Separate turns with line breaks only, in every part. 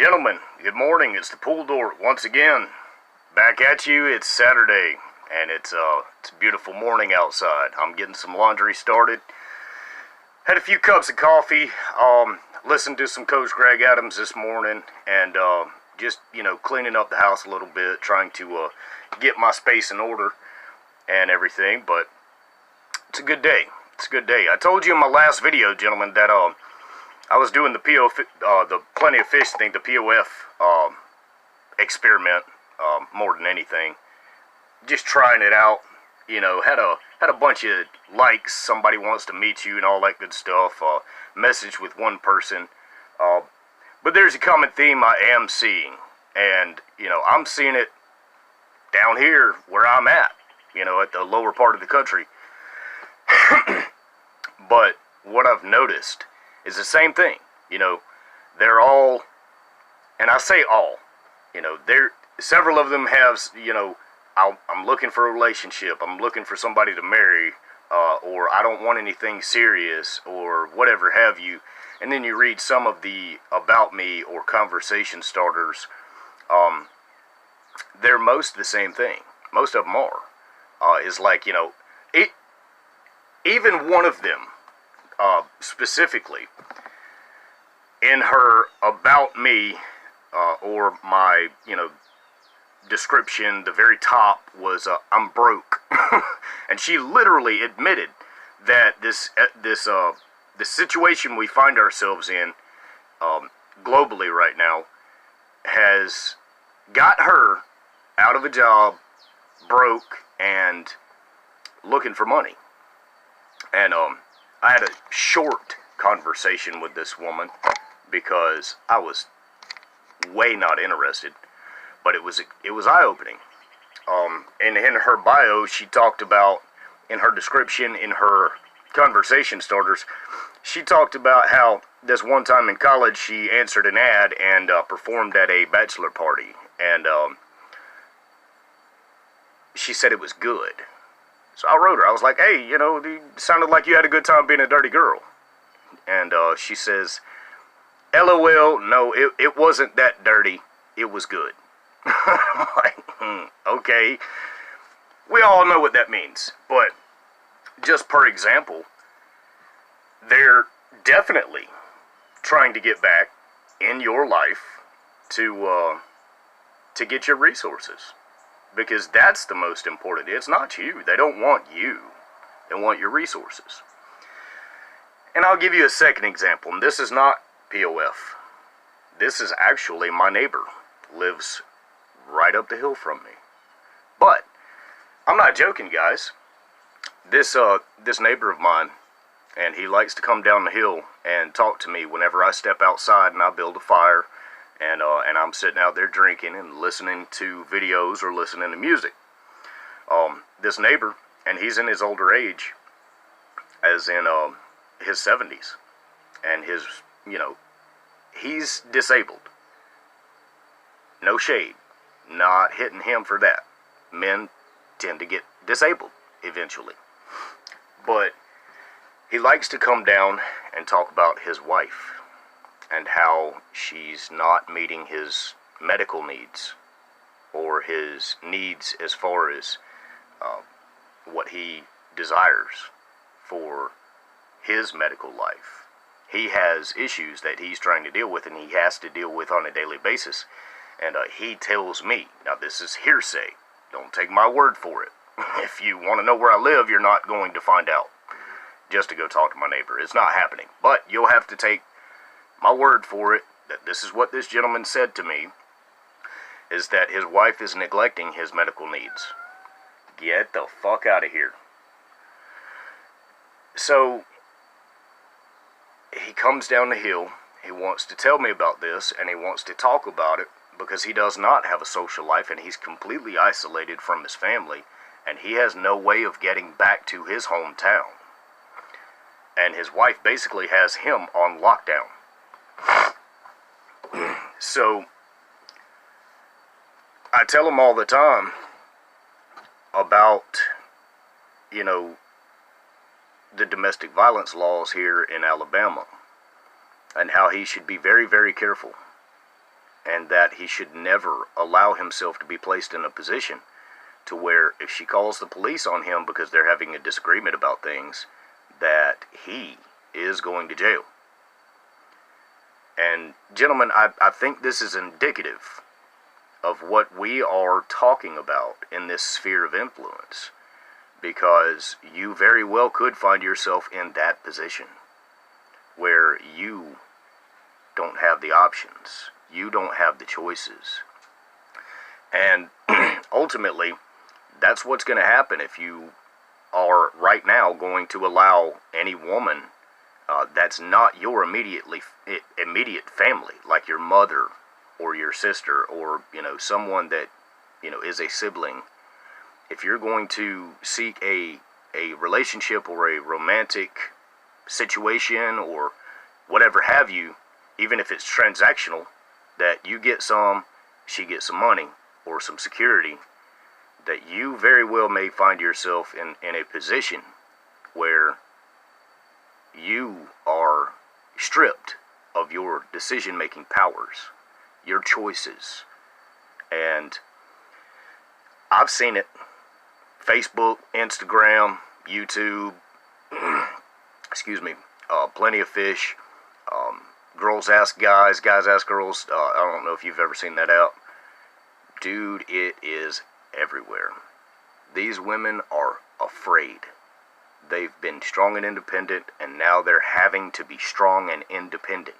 Gentlemen, good morning. It's the Pool Door once again. Back at you. It's Saturday, and it's a beautiful morning outside. I'm getting some laundry started. Had a few cups of coffee. Listened to some Coach Greg Adams this morning, and just cleaning up the house a little bit, trying to get my space in order and everything. But it's a good day. It's a good day. I told you in my last video, gentlemen, that I was doing the POF, the Plenty of Fish thing, the POF experiment, more than anything. Just trying it out. Had a bunch of likes. Somebody wants to meet you and all that good stuff. Message with one person. But there's a common theme I am seeing, and I'm seeing it down here where I'm at. At the lower part of the country. But what I've noticed is the same thing. They're all, and I say all, several of them have, I'm looking for a relationship, I'm looking for somebody to marry, or I don't want anything serious, or whatever have you. And then you read some of the about me or conversation starters, they're most the same thing. Most of them are. Is like, even one of them, specifically, in her about me, or my, description, the very top was, I'm broke. And she literally admitted that the situation we find ourselves in, globally right now, has got her out of a job, broke, and looking for money. And, I had a short conversation with this woman because I was way not interested, but it was eye-opening. And in her bio, she talked about, in her description, in her conversation starters, she talked about how this one time in college she answered an ad and performed at a bachelor party, and she said it was good. So I wrote her. I was like, hey, you sounded like you had a good time being a dirty girl. And she says, LOL, no, it wasn't that dirty. It was good. I'm like, okay. We all know what that means. But just per example, they're definitely trying to get back in your life to get your resources. Because that's the most important. It's not you. They don't want you. They want your resources. And I'll give you a second example. And this is not POF. This is actually my neighbor. Lives right up the hill from me. But I'm not joking, guys. This neighbor of mine, and he likes to come down the hill and talk to me whenever I step outside and I build a fire. And I'm sitting out there drinking and listening to videos or listening to music. This neighbor, and he's in his older age, as in his 70s, and he's disabled. No shade, not hitting him for that. Men tend to get disabled eventually. But he likes to come down and talk about his wife, and how she's not meeting his medical needs, or his needs as far as what he desires for his medical life. He has issues that he's trying to deal with, and he has to deal with on a daily basis. And he tells me, now this is hearsay, don't take my word for it. If you want to know where I live, you're not going to find out just to go talk to my neighbor. It's not happening. But you'll have to take my word for it, that this is what this gentleman said to me, is that his wife is neglecting his medical needs. Get the fuck out of here. So, he comes down the hill, he wants to tell me about this, and he wants to talk about it, because he does not have a social life, and he's completely isolated from his family, and he has no way of getting back to his hometown. And his wife basically has him on lockdown. So, I tell him all the time about, the domestic violence laws here in Alabama, and how he should be very, very careful. and that he should never allow himself to be placed in a position to where if she calls the police on him because they're having a disagreement about things, that he is going to jail. And gentlemen, I think this is indicative of what we are talking about in this sphere of influence, because you very well could find yourself in that position where you don't have the options, you don't have the choices. And ultimately, that's what's going to happen if you are right now going to allow any woman that's not your immediate family, like your mother or your sister, or someone that is a sibling. If you're going to seek a relationship or a romantic situation or whatever have you, even if it's transactional, that you get some, she gets some money or some security, that you very well may find yourself in a position where you are stripped of your decision-making powers, your choices. And I've seen it. Facebook, Instagram, YouTube, excuse me, Plenty of Fish, Girls Ask Guys, Guys Ask Girls. I don't know if you've ever seen that out. Dude, it is everywhere. These women are afraid. They've been strong and independent, and now they're having to be strong and independent.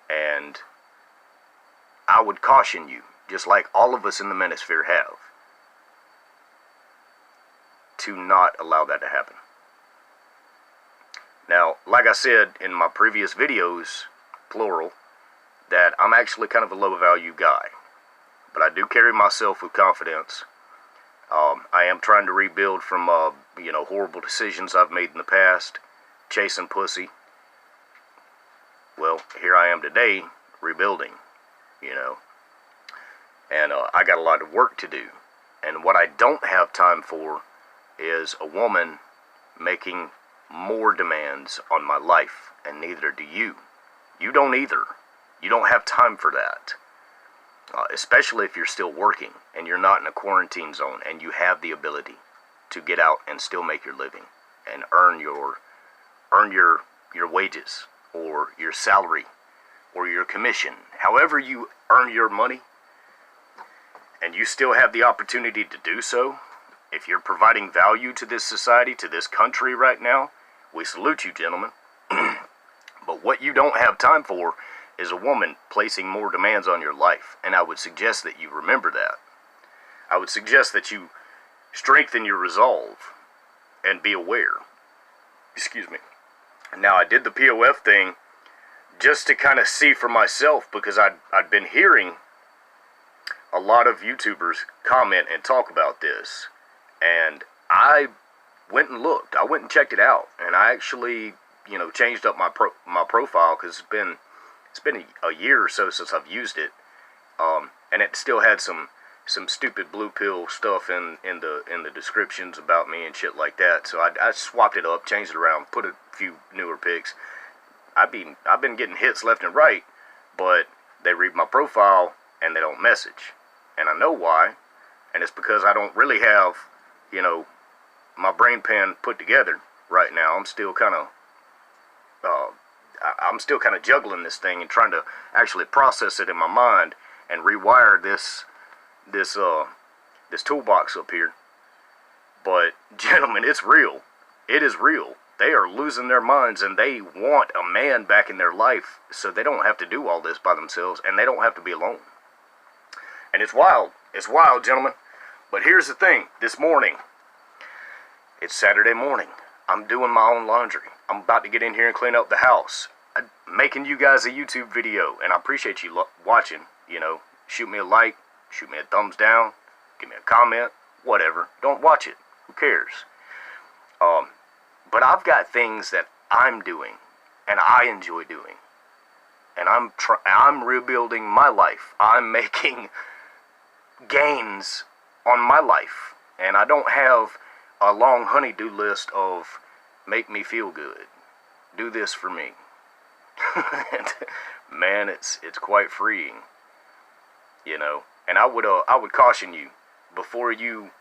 And I would caution you, just like all of us in the manosphere have, to not allow that to happen. Now, like I said in my previous videos, plural, that I'm actually kind of a low-value guy. But I do carry myself with confidence. I am trying to rebuild from, horrible decisions I've made in the past, chasing pussy. Well, here I am today, rebuilding, And I got a lot of work to do. And what I don't have time for is a woman making more demands on my life, and neither do you. You don't either. You don't have time for that. Especially if you're still working and you're not in a quarantine zone and you have the ability to get out and still make your living and earn your wages or your salary or your commission, however you earn your money, and you still have the opportunity to do so. If you're providing value to this society, to this country right now, we salute you, gentlemen. But what you don't have time for is a woman placing more demands on your life. And I would suggest that you remember that. I would suggest that you strengthen your resolve and be aware. Excuse me. Now, I did the POF thing just to kind of see for myself, because I'd been hearing a lot of YouTubers comment and talk about this. And I went and looked. I went and checked it out. And I actually, changed up my profile, because it's been a year or so since I've used it, and it still had some stupid blue pill stuff in the descriptions about me and shit like that. So I swapped it up, changed it around, put a few newer pics. I've been getting hits left and right, but they read my profile and they don't message, and I know why, and it's because I don't really have my brain pan put together right now. I'm still kind of juggling this thing and trying to actually process it in my mind and rewire this toolbox up here. But gentlemen, it's real. It is real. They are losing their minds, and they want a man back in their life so they don't have to do all this by themselves, and they don't have to be alone. And it's wild. It's wild, gentlemen. But here's the thing. This morning, it's Saturday morning. I'm doing my own laundry. I'm about to get in here and clean up the house. I'm making you guys a YouTube video, and I appreciate you watching. Shoot me a like, shoot me a thumbs down, give me a comment, whatever. Don't watch it. Who cares? But I've got things that I'm doing, and I enjoy doing. And I'm rebuilding my life. I'm making gains on my life. And I don't have a long honey-do list of make me feel good, do this for me. And man, it's quite freeing. you know. And I would caution you before you,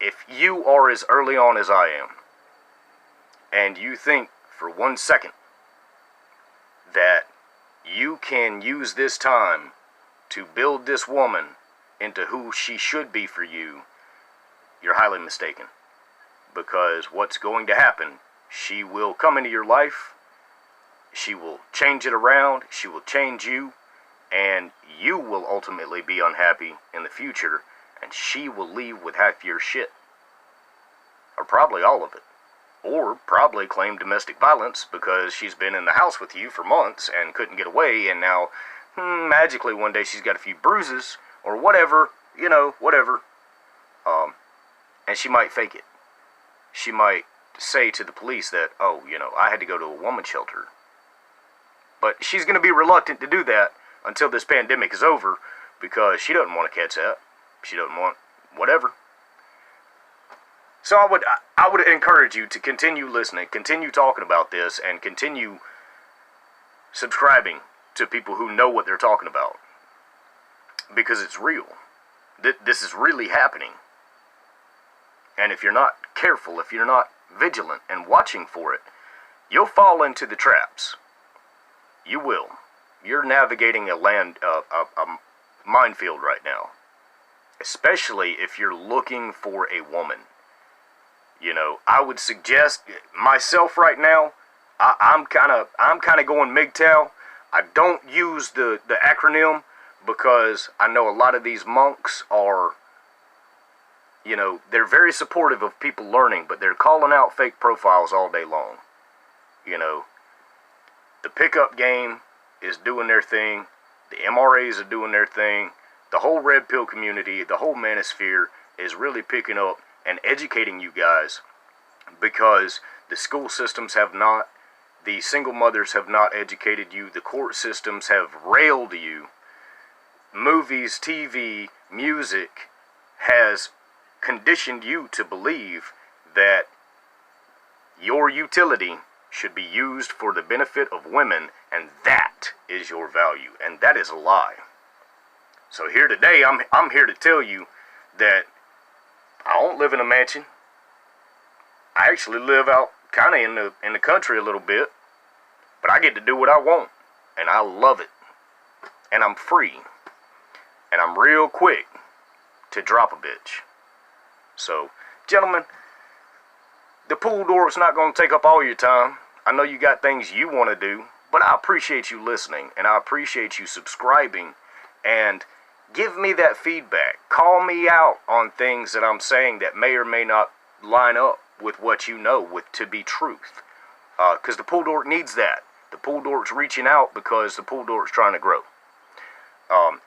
if you are as early on as I am, and you think for 1 second that you can use this time to build this woman into who she should be for you, you're highly mistaken. Because what's going to happen, she will come into your life, she will change it around, she will change you, and you will ultimately be unhappy in the future, and she will leave with half your shit. Or probably all of it. Or probably claim domestic violence because she's been in the house with you for months and couldn't get away, and now, magically one day she's got a few bruises, or whatever, you know, whatever. And she might fake it. She might say to the police that, oh, you know, I had to go to a woman's shelter. But she's going to be reluctant to do that until this pandemic is over, because she doesn't want to catch that. She doesn't want whatever. So I would encourage you to continue listening, continue talking about this, and continue subscribing to people who know what they're talking about. Because it's real. This is really happening. And if you're not careful, if you're not vigilant and watching for it, you'll fall into the traps. You will. You're navigating a minefield right now. Especially if you're looking for a woman. You know, I would suggest myself right now, I'm kind of going MGTOW. I don't use the acronym because I know a lot of these monks are, you know, they're very supportive of people learning, but they're calling out fake profiles all day long. You know, the pickup game is doing their thing. The MRAs are doing their thing. The whole red pill community, the whole manosphere is really picking up and educating you guys, because the school systems have not, the single mothers have not educated you, the court systems have railed you, movies, TV, music has conditioned you to believe that your utility should be used for the benefit of women, and that is your value, and that is a lie. So here today, I'm here to tell you that I don't live in a mansion. I actually live out kind of in the country a little bit, but I get to do what I want, and I love it, and I'm free, and I'm real quick to drop a bitch. So, gentlemen, the pool dork's not going to take up all your time. I know you got things you want to do, but I appreciate you listening, and I appreciate you subscribing, and give me that feedback. Call me out on things that I'm saying that may or may not line up with what you know to be truth. Because the pool dork needs that. The pool dork's reaching out because the pool dork's trying to grow.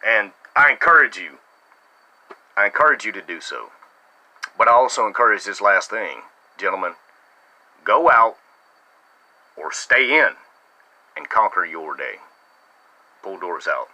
And I encourage you to do so. But I also encourage this last thing, gentlemen. Go out or stay in and conquer your day. Pool dork's out.